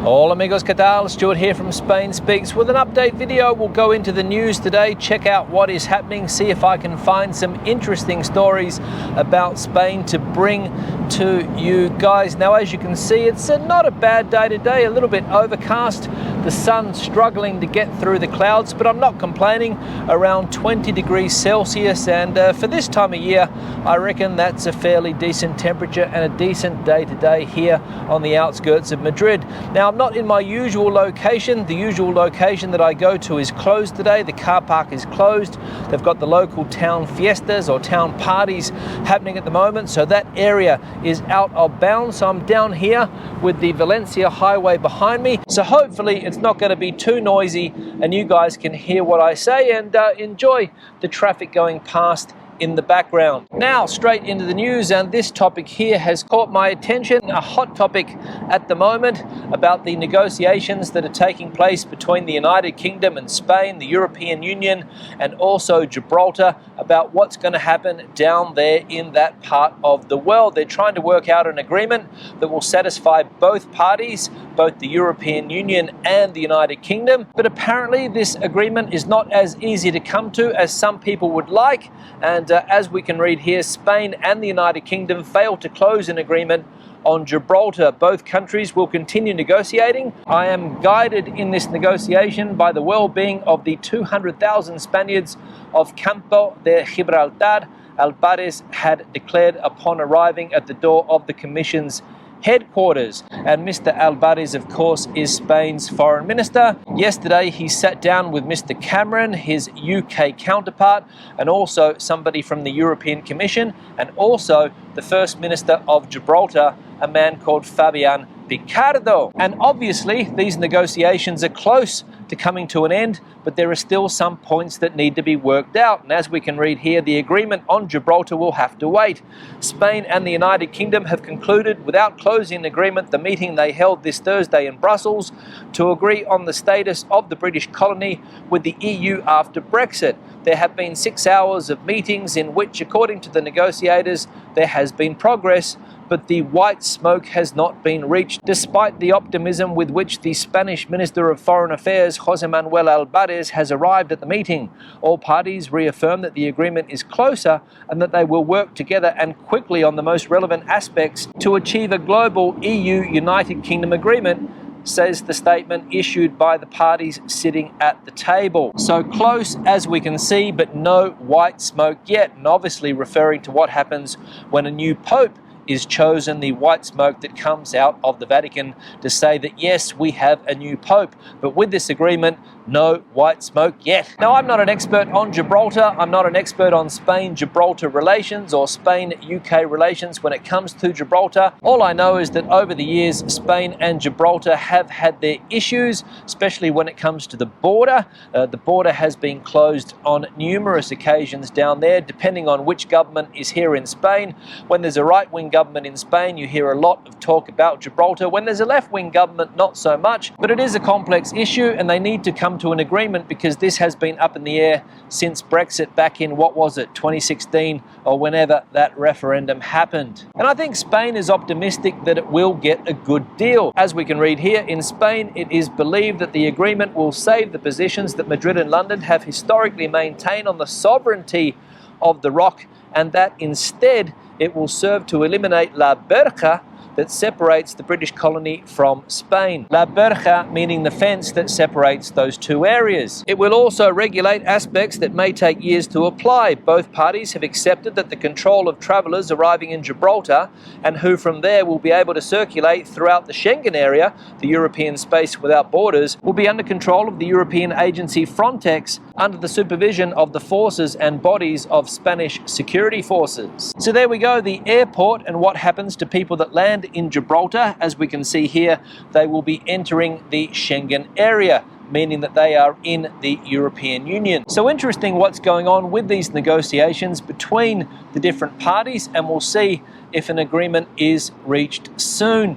Hola amigos, ¿qué tal? Stuart here from Spain Speaks with an update video. We'll go into the news today, check out what is happening, see if I can find some interesting stories about Spain to bring to you guys. Now, as you can see, it's not a bad day today, a little bit overcast. The sun struggling to get through the clouds, but I'm not complaining. Around 20 degrees Celsius, and for this time of year, I reckon that's a fairly decent temperature and a decent day today here on the outskirts of Madrid. Now, I'm not in my usual location. The usual location that I go to is closed today. The car park is closed. They've got the local town fiestas or town parties happening at the moment, so that area is out of bounds. So I'm down here with the Valencia highway behind me, so hopefully it's not going to be too noisy and you guys can hear what I say and enjoy the traffic going past in the background. Now straight into the news, and this topic here has caught my attention, a hot topic at the moment about the negotiations that are taking place between the United Kingdom and Spain, the European Union, and also Gibraltar, about what's going to happen down there in that part of the world. They're trying to work out an agreement that will satisfy both parties, both the European Union and the United Kingdom, but apparently this agreement is not as easy to come to as some people would like, and as we can read here, Spain and the United Kingdom failed to close an agreement on Gibraltar. Both countries will continue negotiating. I am guided in this negotiation by the well-being of the 200,000 Spaniards of Campo de Gibraltar, Albares had declared upon arriving at the door of the Commission's headquarters. And Mr. Albares, of course, is Spain's foreign minister. Yesterday he sat down with Mr. Cameron, his UK counterpart, and also somebody from the European Commission, and also the First Minister of Gibraltar, a man called Fabian Picardo. And obviously these negotiations are close to coming to an end, but there are still some points that need to be worked out. And as we can read here, the agreement on Gibraltar will have to wait. Spain and the United Kingdom have concluded, without closing an agreement, the meeting they held this Thursday in Brussels to agree on the status of the British colony with the EU after Brexit. There have been 6 hours of meetings in which, according to the negotiators, there has been progress, but the white smoke has not been reached, despite the optimism with which the Spanish Minister of Foreign Affairs, José Manuel Albares, has arrived at the meeting. All parties reaffirm that the agreement is closer and that they will work together and quickly on the most relevant aspects to achieve a global EU-United Kingdom agreement, says the statement issued by the parties sitting at the table. So close as we can see, but no white smoke yet, and obviously referring to what happens when a new pope is chosen, the white smoke that comes out of the Vatican to say that yes, we have a new pope. But with this agreement, no white smoke yet. Now, I'm not an expert on Gibraltar. I'm not an expert on Spain-Gibraltar relations or Spain-UK relations when it comes to Gibraltar. All I know is that over the years, Spain and Gibraltar have had their issues, especially when it comes to the border. The border has been closed on numerous occasions down there, depending on which government is here in Spain. When there's a right-wing government in Spain, you hear a lot of talk about Gibraltar. When there's a left-wing government, not so much. But it is a complex issue, and they need to come to an agreement because this has been up in the air since Brexit back in, what was it, 2016, or whenever that referendum happened. And I think Spain is optimistic that it will get a good deal. As we can read here, in Spain, it is believed that the agreement will save the positions that Madrid and London have historically maintained on the sovereignty of the rock, and that instead it will serve to eliminate La Berja that separates the British colony from Spain. La Berja meaning the fence that separates those two areas. It will also regulate aspects that may take years to apply. Both parties have accepted that the control of travellers arriving in Gibraltar and who from there will be able to circulate throughout the Schengen area, the European space without borders, will be under control of the European agency Frontex under the supervision of the forces and bodies of Spanish security forces. So there we go, the airport and what happens to people that land in Gibraltar. As we can see here, they will be entering the Schengen area, meaning that they are in the European Union. So interesting what's going on with these negotiations between the different parties, and we'll see if an agreement is reached soon.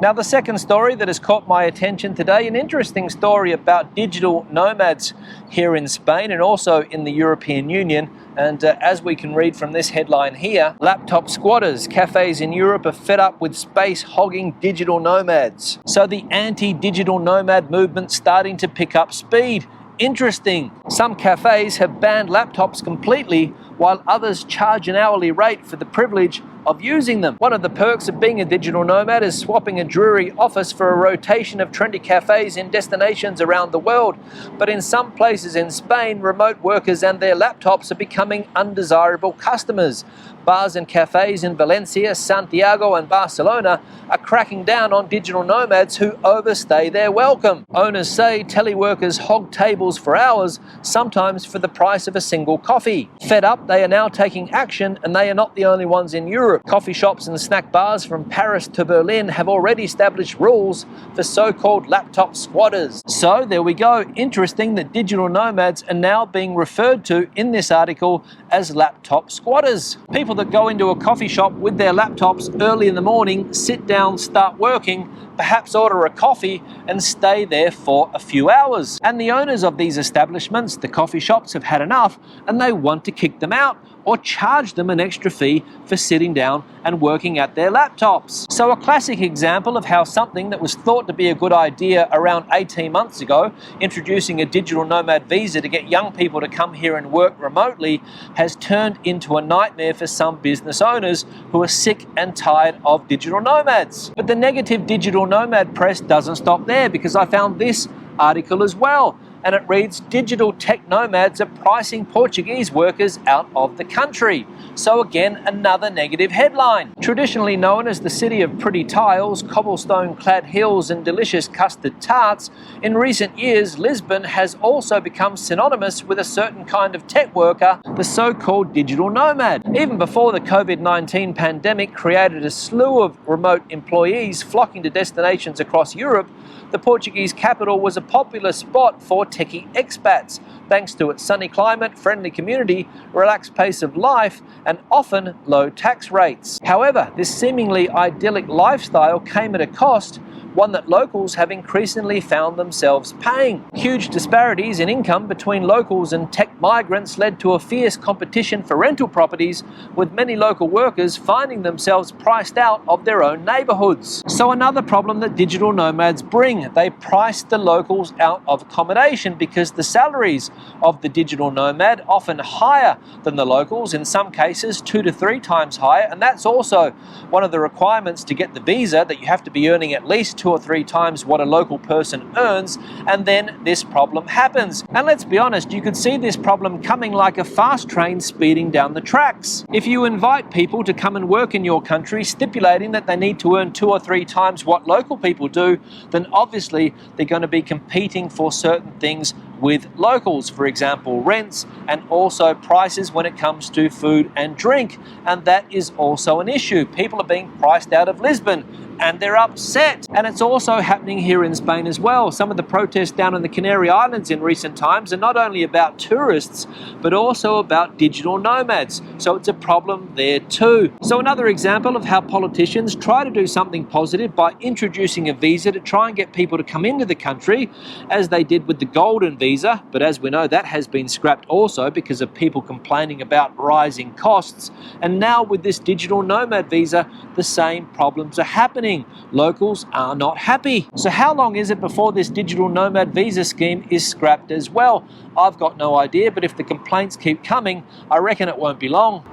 Now, the second story that has caught my attention today, an interesting story about digital nomads here in Spain and also in the European Union. And as we can read from this headline here, laptop squatters, cafes in Europe are fed up with space-hogging digital nomads. So the anti-digital nomad movement starting to pick up speed. Interesting. Some cafes have banned laptops completely, while others charge an hourly rate for the privilege of using them. One of the perks of being a digital nomad is swapping a dreary office for a rotation of trendy cafes in destinations around the world. But in some places in Spain, remote workers and their laptops are becoming undesirable customers. Bars and cafes in Valencia, Santiago and Barcelona are cracking down on digital nomads who overstay their welcome. Owners say teleworkers hog tables for hours, sometimes for the price of a single coffee. Fed up, they are now taking action, and they are not the only ones in Europe. Coffee shops and snack bars from Paris to Berlin have already established rules for so-called laptop squatters. So there we go. Interesting that digital nomads are now being referred to in this article as laptop squatters. People that go into a coffee shop with their laptops early in the morning, sit down, start working, perhaps order a coffee and stay there for a few hours. And the owners of these establishments, the coffee shops, have had enough and they want to kick them out or charge them an extra fee for sitting down and working at their laptops. So a classic example of how something that was thought to be a good idea around 18 months ago, introducing a digital nomad visa to get young people to come here and work remotely, has turned into a nightmare for some business owners who are sick and tired of digital nomads. But the negative digital nomad press doesn't stop there, because I found this article as well. And it reads, digital tech nomads are pricing Portuguese workers out of the country. So again, another negative headline. Traditionally known as the city of pretty tiles, cobblestone-clad hills and delicious custard tarts, in recent years, Lisbon has also become synonymous with a certain kind of tech worker, the so-called digital nomad. Even before the COVID-19 pandemic created a slew of remote employees flocking to destinations across Europe, the Portuguese capital was a popular spot for techie expats, thanks to its sunny climate, friendly community, relaxed pace of life, and often low tax rates. However, this seemingly idyllic lifestyle came at a cost, one that locals have increasingly found themselves paying. Huge disparities in income between locals and tech migrants led to a fierce competition for rental properties, with many local workers finding themselves priced out of their own neighborhoods. So another problem that digital nomads bring, they price the locals out of accommodation because the salaries of the digital nomad often higher than the locals, in some cases 2 to 3 times higher, and that's also one of the requirements to get the visa, that you have to be earning at least 2 or 3 times what a local person earns, and then this problem happens. And let's be honest, you could see this problem coming like a fast train speeding down the tracks. If you invite people to come and work in your country, stipulating that they need to earn 2 or 3 times what local people do, then obviously they're going to be competing for certain things with locals, for example, rents and also prices when it comes to food and drink. And that is also an issue. People are being priced out of Lisbon and they're upset. And it's also happening here in Spain as well. Some of the protests down in the Canary Islands in recent times are not only about tourists, but also about digital nomads. So it's a problem there too. So another example of how politicians try to do something positive by introducing a visa to try and get people to come into the country, as they did with the golden visa. But as we know, that has been scrapped also because of people complaining about rising costs. And now with this digital nomad visa, the same problems are happening. Locals are not happy. So how long is it before this digital nomad visa scheme is scrapped as well? I've got no idea, but if the complaints keep coming, I reckon it won't be long.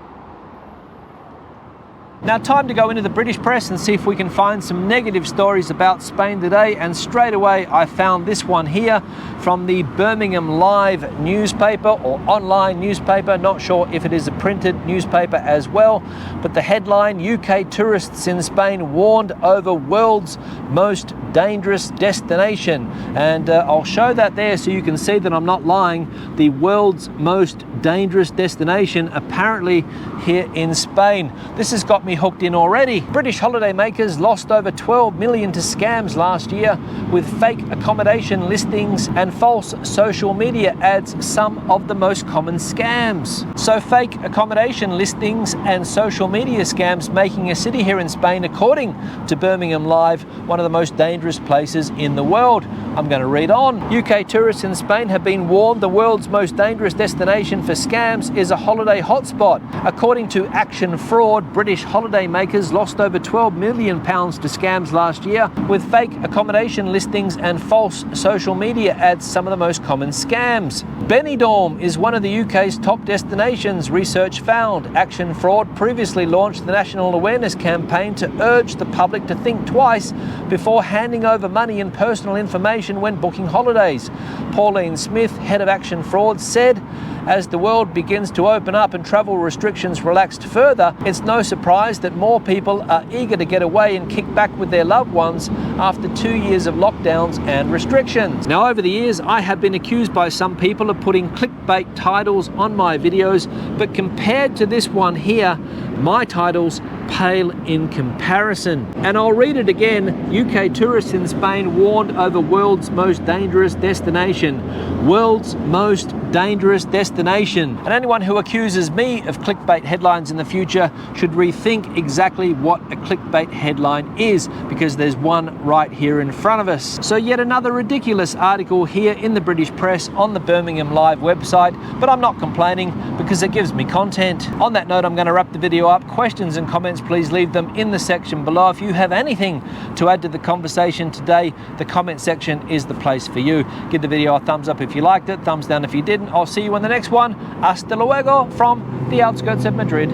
Now, time to go into the British press and see if we can find some negative stories about Spain today. And straight away, I found this one here from the Birmingham Live newspaper, or online newspaper. Not sure if it is a printed newspaper as well. But the headline, UK tourists in Spain warned over world's most dangerous destination. And I'll show that there so you can see that I'm not lying. The world's most dangerous destination apparently here in Spain. This has got me hooked in already. British holidaymakers lost over 12 million to scams last year with fake accommodation listings and false social media ads, some of the most common scams. So fake accommodation listings and social media scams making a city here in Spain, according to Birmingham Live, one of the most dangerous places in the world. I'm going to read on. UK tourists in Spain have been warned the world's most dangerous destination for scams is a holiday hotspot. According to Action Fraud, British holidaymakers lost over £12 million to scams last year with fake accommodation listings and false social media ads, some of the most common scams. Benidorm is one of the UK's top destinations, research found. Action Fraud previously launched the national awareness campaign to urge the public to think twice before handing over money and personal information when booking holidays. Pauline Smith, head of Action Fraud, said, as the world begins to open up and travel restrictions relaxed further, it's no surprise that more people are eager to get away and kick back with their loved ones after 2 years of lockdowns and restrictions. Now, over the years, I have been accused by some people of putting clickbait titles on my videos, but compared to this one here, my titles pale in comparison. And I'll read it again. UK tourists in Spain warned over world's most dangerous destination. World's most dangerous destination. And anyone who accuses me of clickbait headlines in the future should rethink exactly what a clickbait headline is, because there's one right here in front of us. So yet another ridiculous article here in the British press on the Birmingham Live website, but I'm not complaining because it gives me content. On that note, I'm going to wrap the video up. Questions and comments, please leave them in the section below. If you have anything to add to the conversation today, the comment section is the place for you. Give the video a thumbs up if you liked it, thumbs down if you didn't. I'll see you in the next one. Hasta luego from the outskirts of Madrid.